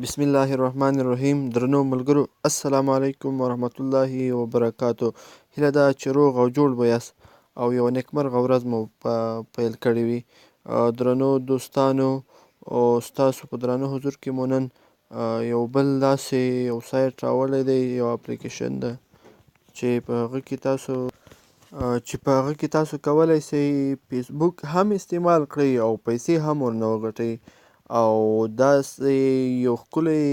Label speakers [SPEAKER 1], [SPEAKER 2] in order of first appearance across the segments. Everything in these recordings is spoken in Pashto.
[SPEAKER 1] بسم الله الرحمن الرحیم. درنو ملګرو، السلام علیکم ورحمت الله وبرکاتو. هیله ده چې روغ او جوړ به یاست او یوه نیکمرغه ورځ مو پیل کړې وي. درنو دوستانو، ستاسو په درانه حضور کې مو نن یو بل داسې یو سایټ راوړی دی، یو اپلیکیشن ده چې په هغه کې تاسو کولی شئ فیسبوک هم استعمال کړئ او پیسې هم ورنه وګټئ. او داسې یو ښکلی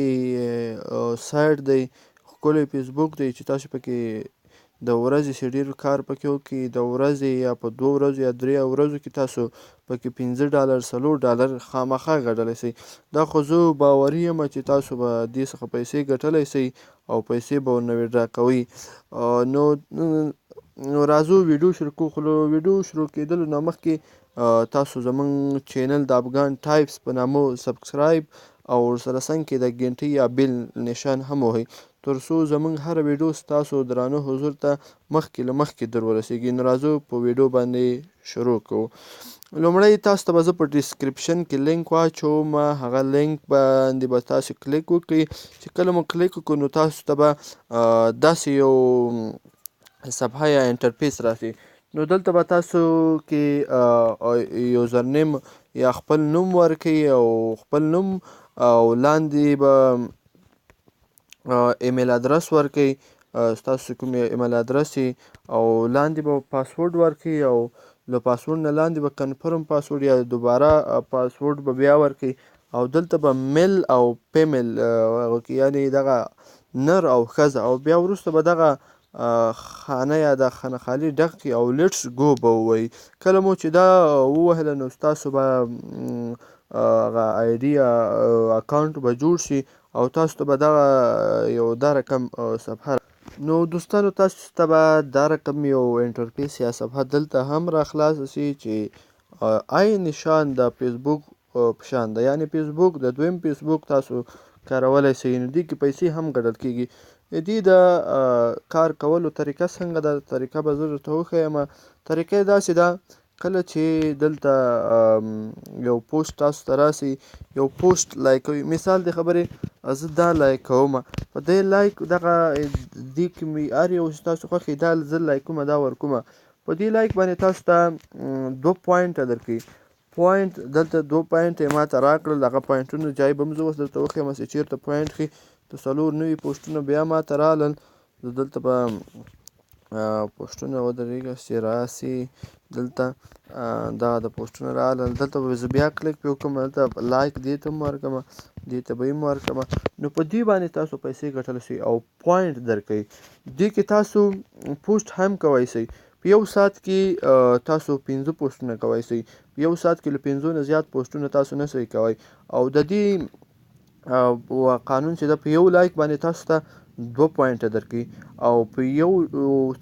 [SPEAKER 1] سایټ دی، ښکلی فیسبوک دی چې تاسو پکې د ورځې چې ډېر کار پکې وکړئ، د ورځې یا په 2 ورځو یا 3 ورځو کې تاسو پکې $15 $4 خامخا ګټلی شئ. دا خو زه باوري یم چې تاسو به دې څخه پیسې ګټلی شئ او پیسې به ورنه ویډرا کوئ. نو راځو ویډیو شروع کړو. خو له ویډیو شروع کېدلو نه مخکې تاسو زموږ چینل د افغان ټایپس په نامه سبسکرایب او ورسره څنګ کې د ګنټۍ یا بیل نشان هم وهئ، تر څو زموږ هره ویډیو ستاسو درانه حضور ته مخکې له مخکې در ورسیږي. نو راځو په ویډیو باندې شروع کوو. لومړی تاسو ته به زه په ډسکریپشن کې لینک واچوم. هغه لینک باندې به تاسو کلیک وکړئ. چې کله مو کلیک وکړو نو تاسو ته به داسې یو صفحه یا انټرفیس راسي. نو دلته به تاسو کې یوزرنیم یا خپل نوم ورکئ او خپل نوم او لاندې به ایمیل ادرس ورکئ، ستاسو کوم ایمیل ادرس او لاندې به پاسورډ ورکئ او له پاسورډ نه لاندې به کنفرم پاسورډ یا دوباره پاسورډ به بیا ورکئ او دلته به میل او فیمیل یعنې دغه نر او ښځه او بیا وروسته به دغه خانه یا د خانه خالي ډک کړي او لیټس گو به ووایي. کله مو چې دا ووهله نو ستاسو به هغه آی ډي یا اکاونټ به جوړ شي او تاسو ته به دغه یو دا رقم صفحه. نو دوستانو، تاسو ته به دا رقم یو انټرفیس یا صفحه دلته هم را خلاصه شي چې عین نشان د فیسبوک په شان ده، یعنې فیسبوک د دویم فیسبوک تاسو کارولی شئ. نو دې کې پیسې هم ګټل کېږي. دې د کار کولو طریقه څنګه ده، طریقه به زه درته وښیم. طریقه یې داسې ده، کله چې دلته یو پوسټ تاسو ته راسي، یو پوسټ لایک کوئ، مثال د خبرې زه دا لایک کوم، په دې لایک دغه دې کې مې هر یو چې تاسو خوښ دا زه لایکومه دا ورکومه. په دې لایک باندې تاسو ته 2 پوینټه درکوي. پوینټ دلته 2 پوینټ یې ماته راکړل. هغه پوینټونه جای به هم زه اوس درته وښیم چې چېرته پوینټ ښي. د 4 نوي پوسټونه بیا ماته رالل. زه دلته به پوسټونه ودرېږه چې راسي. دلته دغه د پوسټونه رالل، دلته به زه بیا کلیک پرې وکړم، دلته لایک دې ته هم ورکړمه، دې ته به یې هم ورکړمه. نو په دې باندې تاسو پیسې ګټلی شئ او پوینټ درکوي. دې کې تاسو پوسټ هم کولی شئ. په یو ساعت کې تاسو 15 پوسټونه کولی شئ. په یو ساعت کې له 15 نه زیات پوسټونه تاسو نه شئ کوی. او د دې قانون چې ده، په یو لایک باندې تاسو ته 2 پوینټه درکوي او په یو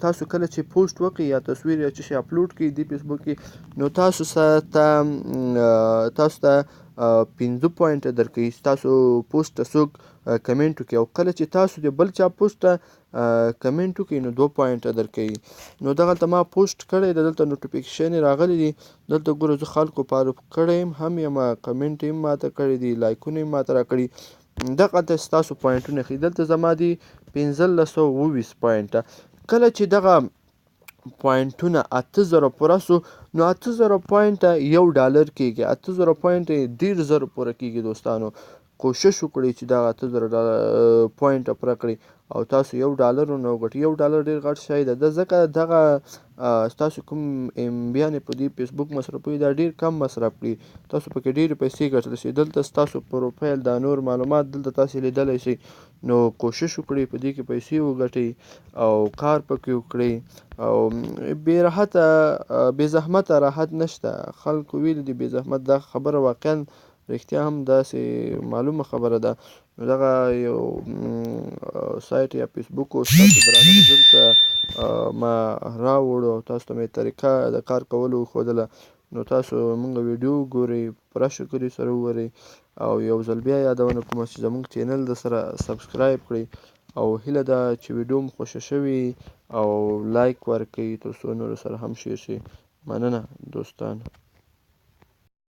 [SPEAKER 1] تاسو کله چې پوسټ وکړئ یا تصویر یا څه شی اپلوډ کړئ دې فیسبوک کې، نو تاسو ته 15 پوینټه درکوي. ستاسو پوسټ ته څوک کمنټ وکړي او کله چې تاسو د بل چا پوسټ ته کمنټ وکړئ نو 2 پوینټه درکوي. نو دغلته ما پوسټ کړی ده، دلته نوټیفیکیشن یې راغلی دي. دلته ګوره زه خلکو فالو کړی هم یم، کمنټ یې هم ماته کړی دي، لایکونه یې ماته راکړي. دغلته ستاسو پوینټونه ښیي. دلته زما دي 1520 پوینټه. کله چې دغه پوینټونه 8000 پوره سو نو 8000 پوینټه $1 کېږي. 8000 پوینټه ډېر زر پوره کېږي. دوستانو، کوشش وکړئ چې دغه 8000 پوینټه پوره کړئ او تاسو $1 ورنه وګټئ. $1 ډېر غټ شی ده، ځکه دغه ستاسو کوم MB په دې فیسبوک مصرفوي دا ډېر کم مصرف کړي. تاسو پکې ډېرې پیسې ګټلی شئ. دلته ستاسو پروفایل دا نور معلومات دلته تاسې لیدلی شئ. نو کوشش وکړئ په دې کې پیسې وګټئ او کار پکې وکړئ او بې زحمته راحت نشته. خلکو ویلي دي بې زحمت. دا خبره واقعا رښتیا هم داسې معلومه خبره ده. نو دغه یو سایټ یا فیسبوک ستاسو درانه حضور ته ما راوړو او تاسو ته مې طریقه د کار کولو وښودله. نو تاسو مونږ ویډیو ګورئ، پوره شکر سره وګورئ او یو ځل بیا یادونه کوم چې زموږ چینل درسره سبسکرایب کړئ او هیله ده چې ویډیو مو خوښه شوې او لایک ورکړئ تر څو نورو سره هم شیر شي. مننه دوستانو.